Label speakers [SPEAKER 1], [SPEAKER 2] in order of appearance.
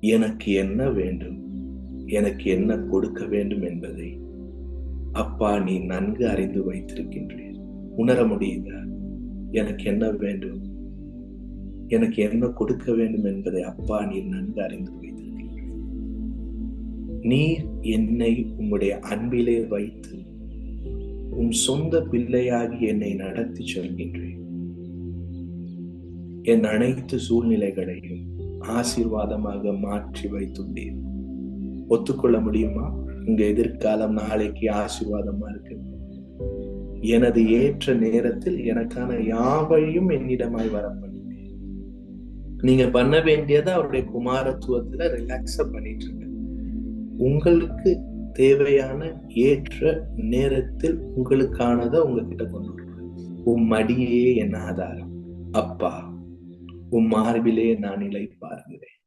[SPEAKER 1] எனக்கு என்ன வேண்டும், எனக்கு என்ன கொடுக்க வேண்டும் என்பதை அப்பா நீ நன்கு அறிந்து வைத்திருக்கின்றீர். உணர முடியுதா? எனக்கு என்ன வேண்டும், எனக்கு என்ன கொடுக்க வேண்டும் என்பதை அப்பா நீர் நன்கு அறிந்து வைத்திருக்கின்றீர். நீர் என்னை உம்முடைய அன்பிலே வைத்து உம் சொந்த பிள்ளையாகி என்னை நடத்தி செல்கின்றேன். என் அனைத்து சூழ்நிலைகளையும் ஆசீர்வாதமாக மாற்றி வைத்துள்ளீர். ஒத்துக்கொள்ள முடியுமா? உங்க எதிர்காலம் நாளைக்கு ஆசீர்வாதமா இருக்கு. எனது ஏற்ற நேரத்தில் எனக்கான யாவையும் என்னிடமாய் வர பண்ணுங்க. நீங்க பண்ண வேண்டியதை அவருடைய குமாரத்துவத்துல ரிலாக்ஸா பண்ணிட்டு இருக்க. உங்களுக்கு தேவையான ஏற்ற நேரத்தில் உங்களுக்கானதை உங்ககிட்ட கொண்டு வருவேன். உம் மடியே என் ஆதாரம் அப்பா, உம் மார்பிலே நான் நிலை பார்க்கிறேன்.